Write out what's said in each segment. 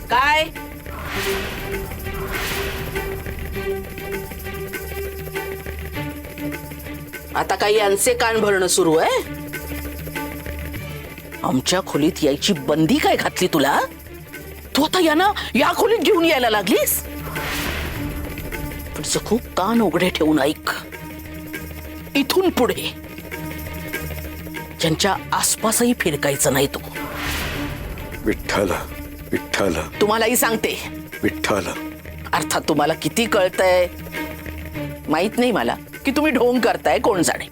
काय आता काही यांचे कान भरणं सुरू आहे? आमच्या खोलीत यायची बंदी काय घातली तुला? तू आता या खोलीत घेऊन यायला लागलीस? पण खूप कान उघडे ठेवून ऐक. इथून पुढे ज्यांच्या आसपासही फिरकायचं नाही तू. विठ्ठल विठ्ठल. तुम्हालाही सांगते विठ्ठल. अर्थात तुम्हाला किती कळतंय माहित नाही मला की तुम्ही ढोंग करताय कोण जाणे,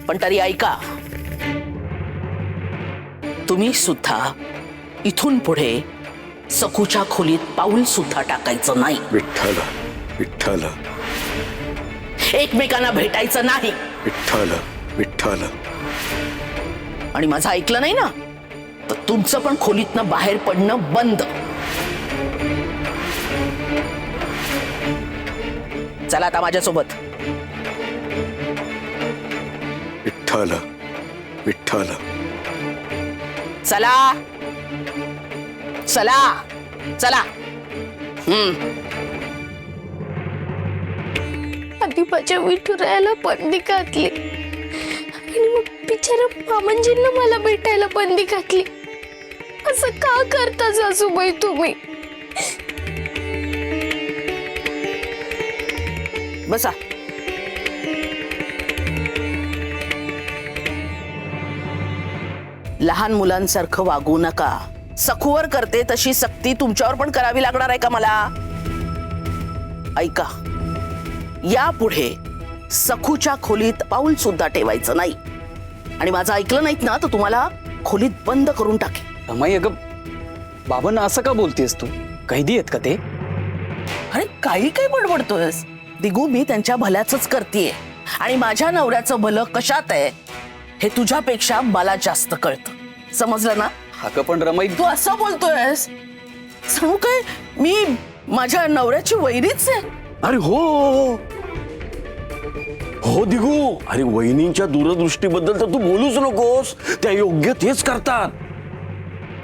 पण तरी ऐका. तुम्ही सुद्धा इथून पुढे सखूच्या खोलीत पाऊल सुद्धा टाकायचं नाही. विठ्ठल विठ्ठल. एकमेकांना भेटायचं नाही. विठ्ठल विठ्ठल. आणि माझं ऐकलं नाही ना तर तुमचं पण खोलीतनं बाहेर पडणं बंद. चला आता माझ्यासोबत. विठ्ठल विठ्ठल. चला चला चला. आधी माझ्या विठुरायाला बंदी घातली आणि मग बिचारा मामंजींना मला भेटायला बंदी घातली. असं का करता सासूबाई तुम्ही? बसा. लहान मुलांसारखं वागू नका. सखूवर करते तशी सक्ती तुमच्यावर पण करावी लागणार आहे का मला? ऐका, यापुढे सखूच्या खोलीत पाऊल सुद्धा ठेवायचं नाही. आणि माझं ऐकलं नाहीत ना तर तुम्हाला खोलीत बंद करून टाकेल. रमाई, अगं बाबांना असं का बोलतेस तू? कैदी आहेत का ते? अरे काही काय बडबडतोयस दिगू? मी त्यांच्या भल्याच करतेय आणि माझ्या नवऱ्याचं भलं कशात आहे हे तुझ्यापेक्षा मला जास्त कळतं. समजलं ना? अगं पण रमाई, तू असं बोलतोयस सांगू काय मी माझ्या नवऱ्याची वैरीच आहे? अरे हो हो दिगू. अरे वहिनींच्या दूरदृष्टीबद्दल तर तू बोलूच नकोस. त्या योग्य तेच करतात.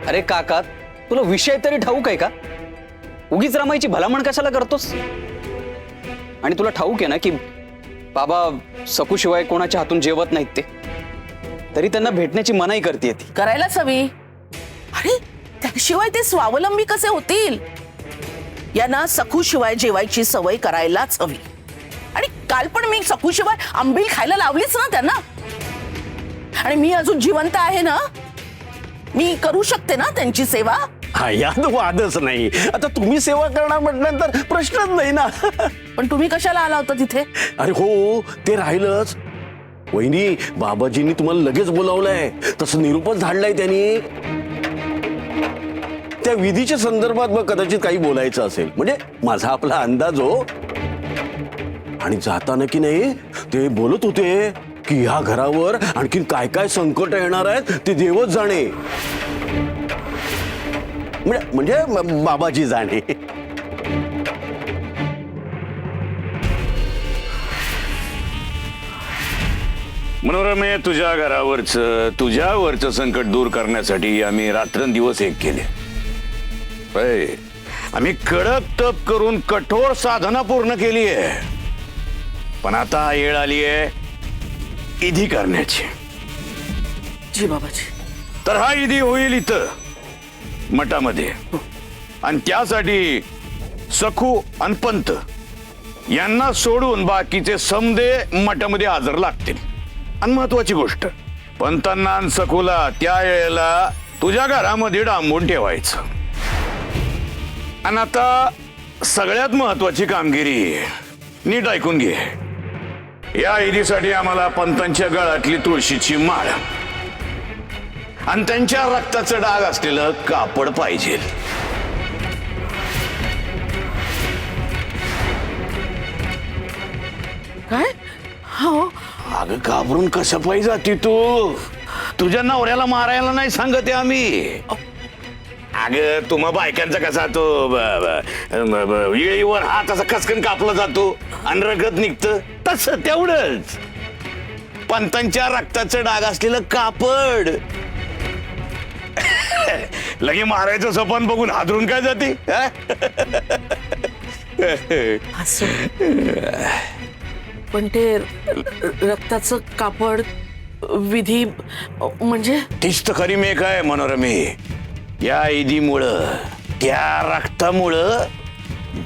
अरे काका, तुला विषय तरी ठाऊक आहे का? उगीच रमाईची भलामण कशाला करतोस? आणि तुला ठाऊक आहे ना की बाबा सखूशिवाय कोणाच्या हातून जेवत नाहीत ते, तरी त्यांना भेटण्याची मनाई करते ती. करायलाच हवी. अरे त्याशिवाय ते स्वावलंबी कसे होतील? यांना सखूशिवाय जेवायची सवय करायलाच हवी. आणि काल पण मी सखूशिवाय आंबील खायला लावलीच ना त्यांना. आणि मी अजून जिवंत आहे ना, मी करू शकते ना त्यांची सेवा. हा यात वादच नाही. आता तुम्ही सेवा करणार म्हटल्यानंतर प्रश्नच नाही ना. पण तुम्ही कशाला आला होता तिथे? अरे हो ते राहिलंच. वहिनी, बाबाजींनी तुम्हाला लगेच बोलावलंय. तसं निरूपच धाडलाय त्यांनी. त्या विधीच्या संदर्भात मग कदाचित काही बोलायचं असेल, म्हणजे माझा आपला अंदाज हो. आणि जाताना की नाही ते बोलत होते की ह्या घरावर आणखीन काय काय संकट येणार आहेत ते देवच जाणे. म्हणजे बाबाजी जाणे. मनोरमे, तुझ्या तुझ्यावरचं संकट दूर करण्यासाठी आम्ही रात्रंदिवस एक केले. आम्ही कडक तप करून कठोर साधना पूर्ण केली आहे. पण आता वेळ आली आहे ईदी करण्याची. जी बाबाजी. तर हा ईदी होईल इथं मठामध्ये. आणि त्यासाठी सखू आणि पंत यांना सोडून बाकीचे समदे मठामध्ये हजर लागतील. आणि महत्वाची गोष्ट, पंतांना आणि सखूला त्या वेळेला तुझ्या घरामध्ये डांबून ठेवायचं. आणि आता सगळ्यात महत्वाची कामगिरी नीट ऐकून घे. या ईदीसाठी आम्हाला पंतांच्या गळ्यातली तुळशीची माळ आणि त्यांच्या रक्ताचं डाग असलेलं कापड पाहिजे. काय? हो. अगं घाबरून कसं पाहिजे जाती तू? तुझ्या नवऱ्याला मारायला नाही सांगत आहे आम्ही. अगं तुम्हा बायकांचा कसा तो येळीवर हात असा खसकन कापला जातो आणि रगत निघतं तसं तेवढंच. पंतांच्या रक्ताचं डाग असलेलं कापड. लगे मारायचं सपन बघून हादरून काय जाते हा? असं पण ते रक्ताचं कापड विधी म्हणजे तीच तर खरी मेघ आहे मनोरमे. या ईदीमुळं त्या रक्तामुळं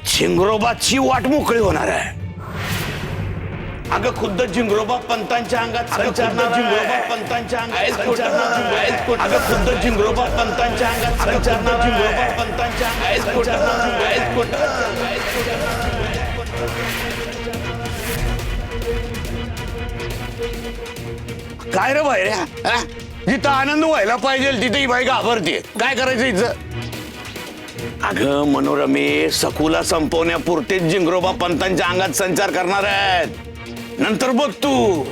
झिंगरोबाची वाट मोकळी होणार आहे. अगं खुद्द झिंगरोबा पंतांच्या अंगात संचारणारा झिंगरोबा पंतांच्या अंगात संचारणारा अगं खुद्द झिंगरोबा पंतांच्या अंगात संचारणारा झिंगरोबा पंतांच्या अंगात संचारणारा. काय रे बाहेर जिथं आनंद व्हायला पाहिजे तिथे ही बाई घाबरते. काय करायचं हिचं? अगं मनोरमे, सखूला संपवण्यापुरतेच झिंगरोबा पंतांच्या अंगात संचार करणार आहेत. नंतर बघ तू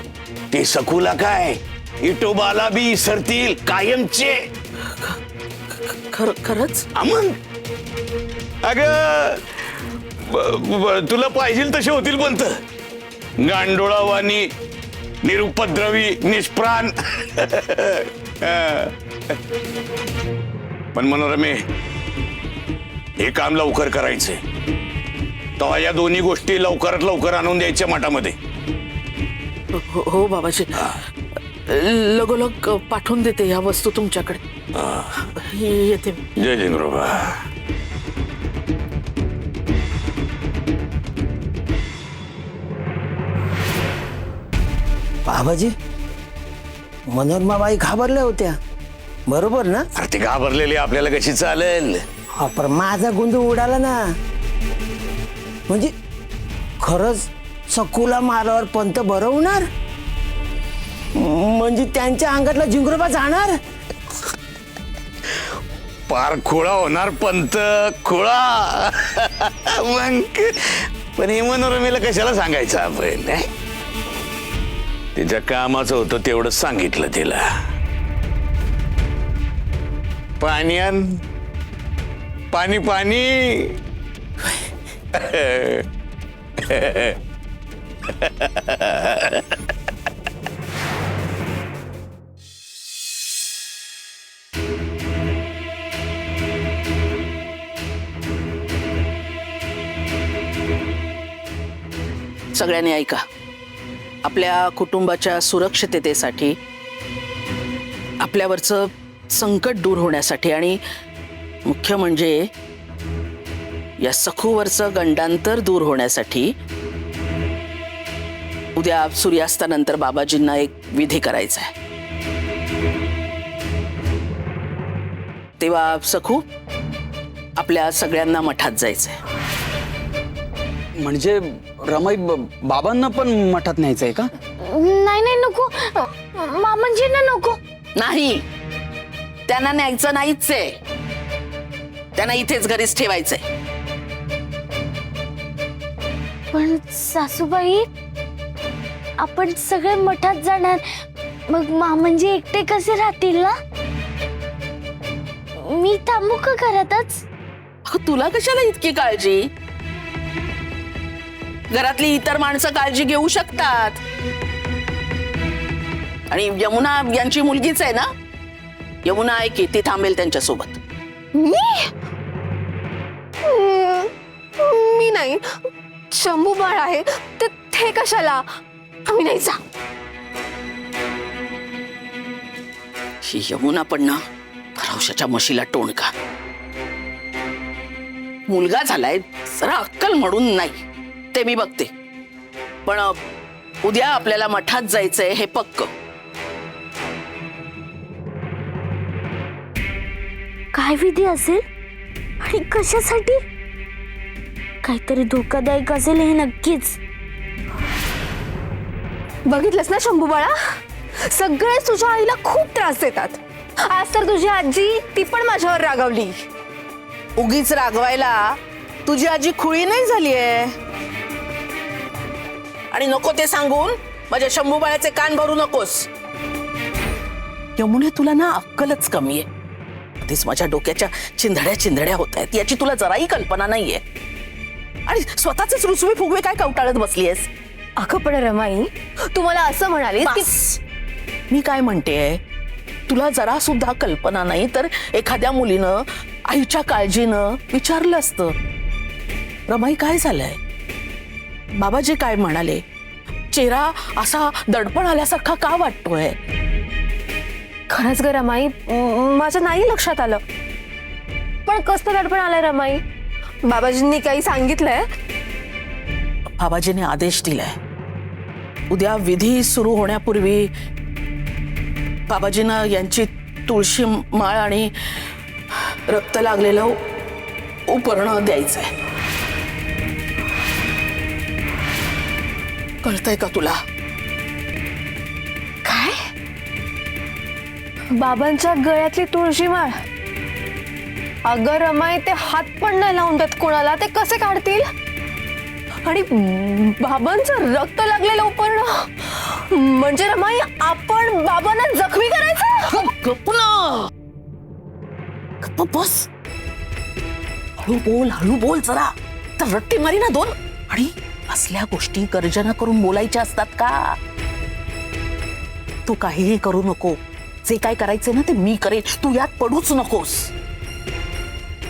ते सखूला काय इटोबाला बी इसरतील कायमचे. खरंच अमन अगं तुला पाहिजे तसे होतील पंत. गांडोळावानी निरुपद्रवी निष्प्राण. पण मनोरमे, हे काम लवकर करायचे. तेव्हा या दोन्ही गोष्टी लवकरात लवकर आणून द्यायच्या मठामध्ये. हो बाबाजी, लगोलग पाठवून देते या वस्तू तुमच्याकडे. येते. जय झिंगरोबा. बाबाजी, मनोरमाबाई घाबरल्या होत्या बरोबर ना? अरे ते घाबरलेली आपल्याला कशी चालेल? हा, पण माझा गोंधळ उडाला ना. म्हणजे खरंच सखूला मारावर पंत भरवणार, म्हणजे त्यांच्या अंगातला झिंगरोबा जाणार. पार खोळा होणार पंत, खोळा. मग पण हे मनोरमेला कशाला सांगायचं आपण? तिच्या कामाचं होतं तेवढं सांगितलं तिला. पाणी आण, पाणी पाणी. सगळ्यांनी ऐका. आपल्या कुटुंबाच्या सुरक्षिततेसाठी, आपल्यावरचं संकट दूर होण्यासाठी आणि मुख्य म्हणजे या सखूवरचं गंडांतर दूर होण्यासाठी उद्या सूर्यास्तानंतर बाबाजींना एक विधी करायचा आहे. तेव्हा सखू, आपल्या सगळ्यांना मठात जायचंय. म्हणजे रमाई बाबांना पण मठात न्यायचंय का? नाही नाही नको, मामांजींना नको. नाही, त्यांना न्यायचं नाहीच आहे. त्यांना इथेच घरीच ठेवायचंय. पण सासूबाई, आपण सगळे मठात जाणार, मग मामांजी एकटे कसे राहतील ना? मी थांबू का घरातच? अगं, तुला कशाला इतकी काळजी? घरातली इतर माणसं काळजी घेऊ शकतात. आणि यमुना यांची मुलगीच आहे ना, यमुना आहे की ती थांबेल त्यांच्यासोबत. मी नाही, शंभू बाळ आहे ते कशाला? आम्ही नाही जा. ही यमुना पण ना भरवशाच्या म्हशीला टोणका. मुलगा झालाय, जरा अक्कल म्हणून नाही ते मी बघते. पण उद्या आपल्याला मठात जायचंय हे पक्क. काय विधी असेल आणि कशासाठी? काहीतरी धोकादायक असेल हे नक्कीच. बघितलंस ना शंभू बाळा, सगळे तुझ्या आईला खूप त्रास देतात. आज तर तुझी आजी ती पण माझ्यावर रागावली. उगीच रागवायला तुझी आजी खुळी नाही झालीये. आणि नको ते सांगून माझ्या शंभू बाळाचे कान भरू नकोस. यमुने, तुला ना अक्कलच कमी आहे. आधीच माझ्या डोक्याच्या चिंधड्या चिंधड्या होत आहेत, याची तुला जराही कल्पना नाहीये. आणि स्वतःच रुसवे फुगवे काय कवटाळत बसलीयस? अगं पण रमाई, तू मला असं म्हणालीस की बस. मी काय म्हणतेय, तुला जरा सुद्धा कल्पना नाही तर एखाद्या मुलीनं आईच्या काळजीनं विचारलं असतं, रमाई काय झालंय, बाबाजी काय म्हणाले, चेहरा असा दडपण आल्यासारखा का वाटतोय. खरंच ग रमाई, माझ्या नाही लक्षात आलं. पण कसं दडपण आलंय रमाई? बाबाजींनी काही सांगितलंय? बाबाजीने आदेश दिलाय, उद्या विधी सुरू होण्यापूर्वी बाबाजींना यांची तुळशी माळ आणि रक्त लागलेलं उपरण द्यायचंय. कळतंय का तुला? काय? बाबांच्या गळ्यातली तुळशी माळ? अगं रमाई, ते हात पण नाही लावून देत कोणाला, ते कसे काढतील? आणि बाबांचं रक्त लागलेलं उपरण म्हणजे रमाई, आपण बाबांना जखमी करायचं? गप्प ना, गप्प बस. हळू बोल जरा, तर रट्टी मारी ना दोन. आणि असल्या गोष्टी गर्जना करून बोलायच्या असतात का? तू काहीही करू नको, जे काय करायचं ना ते मी करेन, तू यात पडूच नकोस.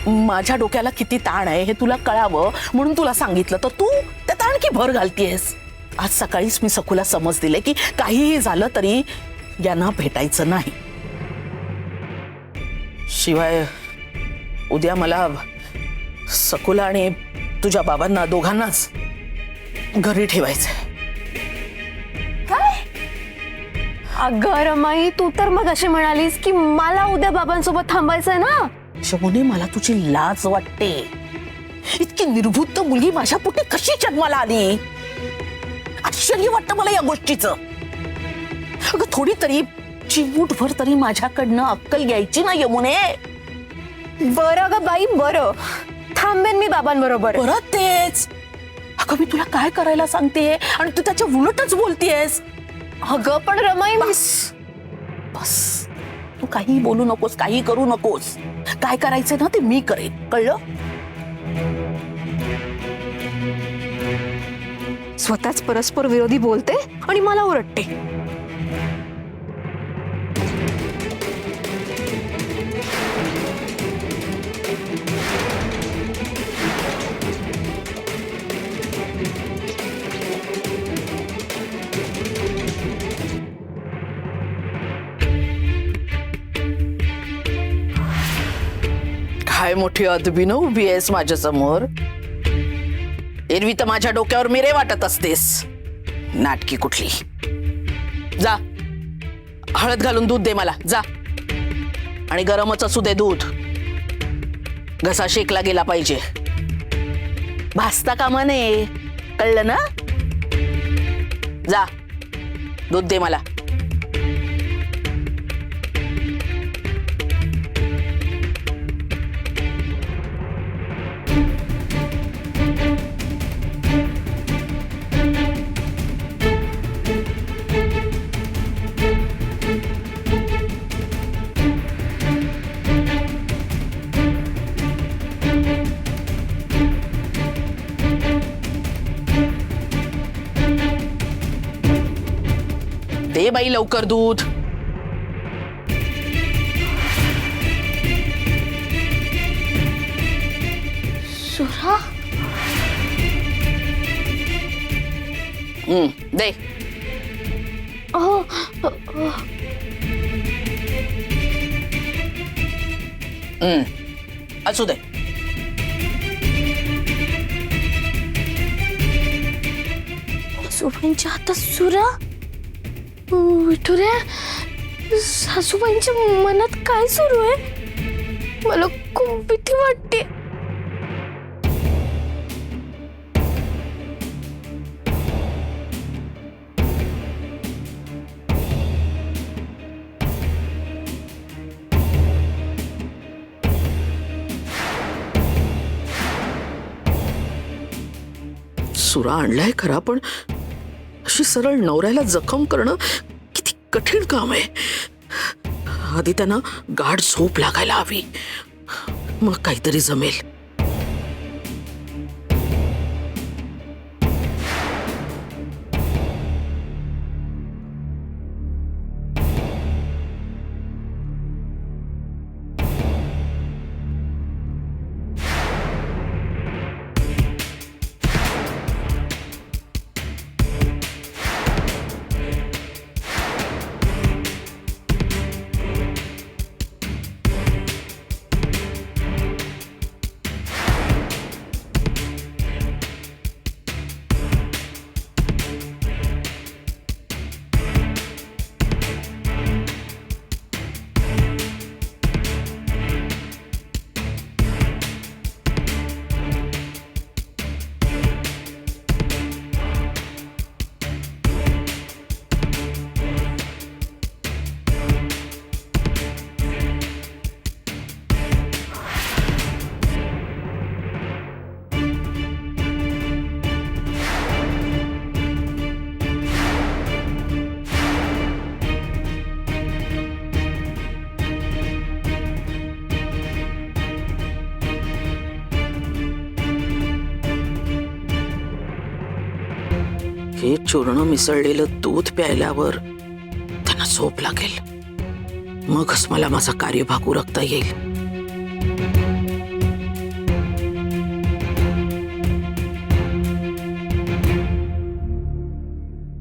माझ्या डोक्याला किती ताण आहे हे तुला कळावं म्हणून तुला सांगितलं, तर तू त्यात आणखी भर घालतीयस. आज सकाळीच मी सखूला समज दिले की काहीही झालं तरी यांना भेटायचं नाही. शिवाय उद्या मला सखूला आणि तुझ्या बाबांना दोघांनाच घरी ठेवायचंय. अगं रमाई, तू तर मग अशी म्हणालीस की मला उद्या बाबांसोबत थांबायचंय ना. शमुने, मला तुझी लाज वाटते. इतकी निर्बुद्ध मुलगी माझ्या पोटी कशी जन्माला आली? आश्चर्य वाटतं मला या गोष्टीचं. अगं थोडी तरी चिमूटभर तरी माझ्याकडनं अक्कल घ्यायची ना यमुने. बरं ग बाई, बरं थांबेन मी बाबांबरोबर. परत तेच. अगं मी तुला काय करायला सांगते आणि तू त्याच्या उलटच बोलतेस. अगं पण रमाई, बस बस, तू काही बोलू नकोस, काही करू नकोस. काय करायचं ना ते मी करेन, कळलं? स्वतःच परस्पर विरोधी बोलते आणि मला ओरडते. काय मोठी अदबीनं उभी आहेस माझ्या समोर. एरवी तर माझ्या डोक्यावर मिरे वाटत असतेस. नाटकी कुठली. जा, हळद घालून दूध दे मला, जा. आणि गरमच असू दे दूध, घसा शेकला गेला पाहिजे. भासता कामा नये, कळलं ना? जा, दूध दे मला. दे बाई लवकर दूध. सुरा, दे. असू दे. सासूबाईंच्या हातात सुरा. विठुऱ्या, सासूबाईंच्या मनात काय सुरू आहे? मला खूप भीती वाटते. सुरा आणलाय खरा, पण अशी सरळ नवऱ्याला जखम करणं किती कठीण काम आहे. आधी त्यांना गाढ झोप लागायला हवी, मग काहीतरी जमेल. हे चूर्ण मिसळलेलं दूध प्यायल्यावर त्यांना झोप लागेल, मगच मला माझा कार्यभाग उरकता येईल.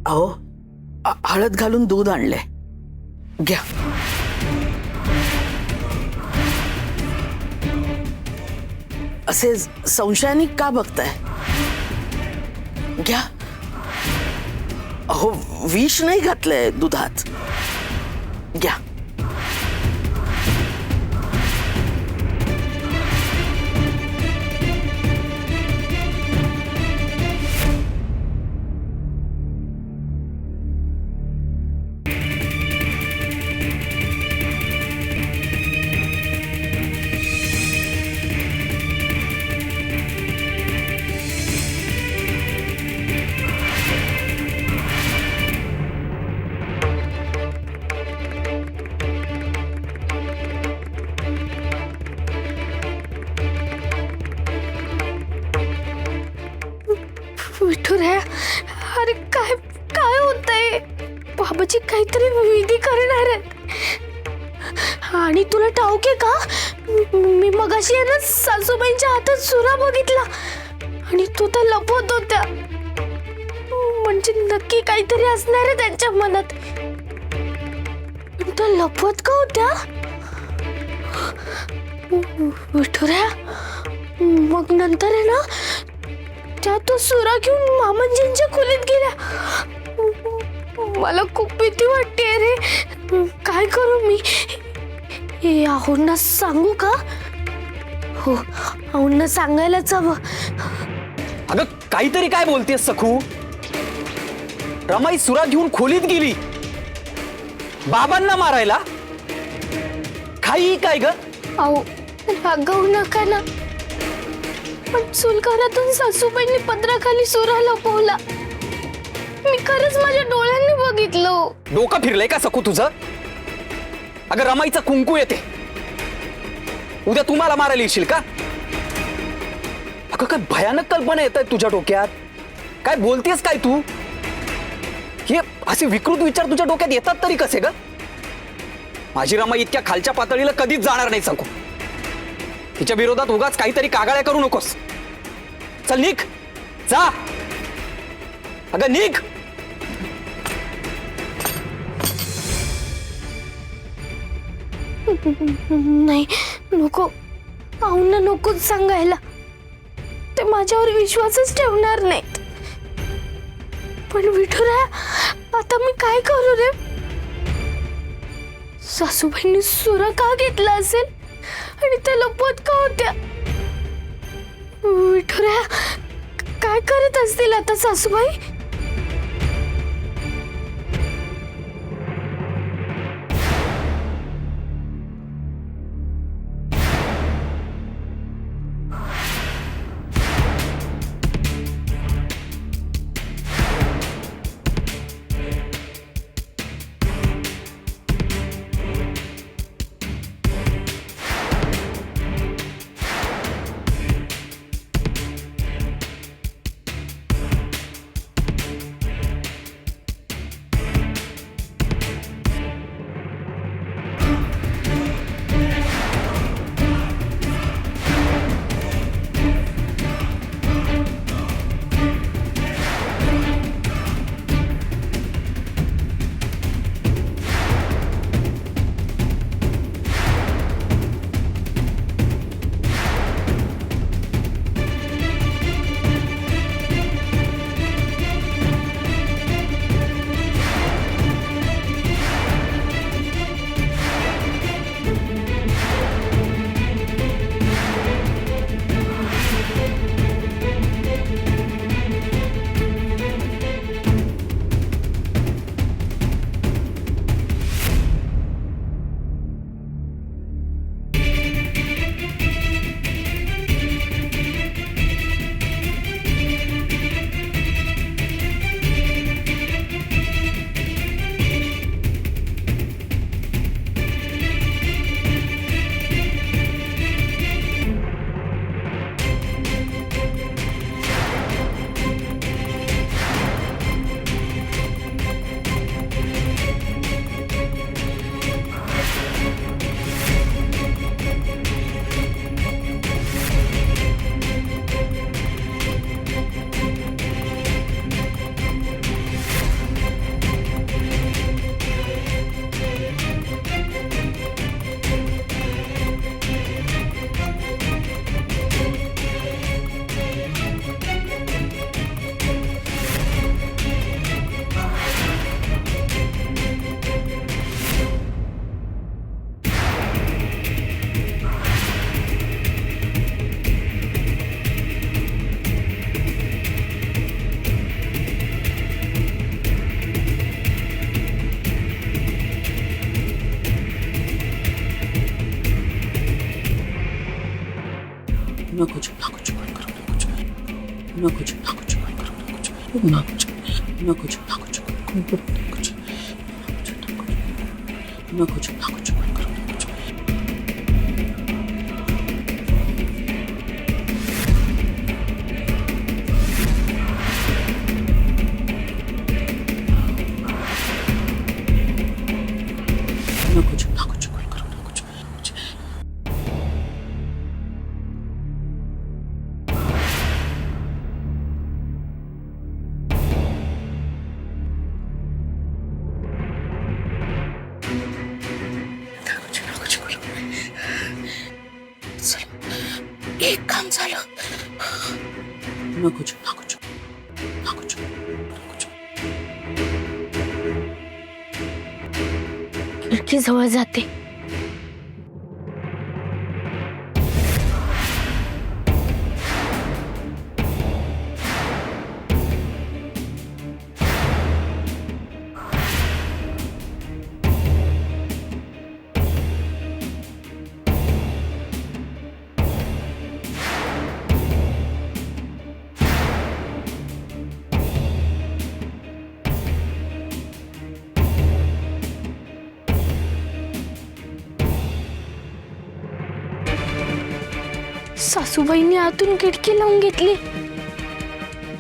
अहो, हळद घालून दूध आणलंय, घ्या. असे संशयाने का बघताय? घ्या. अहो, विष नाही घातलंय दुधात, घ्या. विठुराया, अरे काय काय होतंय? बाबाजी काहीतरी विधी करणार आहेत. आणि तुला ठाऊक आहे का, मी मगाशी आहे ना सासूबाईंच्या हातात सुरा बघितला आणि तो तर लपवत होत्या. म्हणजे नक्की काहीतरी असणार आहे त्यांच्या मनात. पण त्या लपवत का होत्या? विठुराया, मग नंतर आहे ना त्या तो सुरा घेऊन मामांजींच्या खोलीत गेल्या. मला खूप भीती वाटते रे. काय करू मी? हे आहोंना सांगू का? हो, आहोंना सांगायलाच हवं. अगं काहीतरी काय बोलतेस सखू? रमाई सुरा घेऊन खोलीत गेली बाबांना मारायला? काही काय ग? अहो, रागवू नका ना. पण चुलघरातून सासूबाईंनी पत्राखाली सुरा लपवला. मी खरंच माझ्या डोळ्यांनी बघितलं. डोकं फिरलंय का सखू तुझं? अगं रमाईचा कुंकू येते, उद्या तुम्हाला मारायला येशील का? अगं काय भयानक कल्पना येत आहेत तुझ्या डोक्यात. काय बोलतेस काय तू? हे असे विकृत विचार तुझ्या डोक्यात येतात तरी कसे ग? माझी रमाई इतक्या खालच्या पातळीला कधीच जाणार नाही सखू. तिच्या विरोधात उगाच काहीतरी कागाळ्या करू नकोस. चल निघ, जा. अगं निघ. नाही, नको. आऊंना नकोच सांगायला. ते माझ्यावर विश्वासच ठेवणार नाहीत. पण विठुराया, आता मी काय करू रे? सासूबाईंनी सुरा का घेतला असेल आणि त्या लपवत का होत्या? विठुराया, काय करत असतील आता सासूबाई? एक काम झालं. खिडकी जवळ जाते. सासूबाईंनी आतून खिडकी लावून घेतली.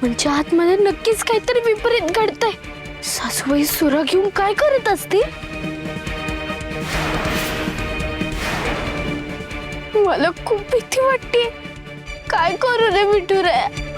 म्हणजे आतमध्ये नक्कीच काहीतरी विपरीत घडतंय. सासूबाई सुरा घेऊन काय करत असतील? मला खूप भीती वाटते. काय करू रे विठू रे?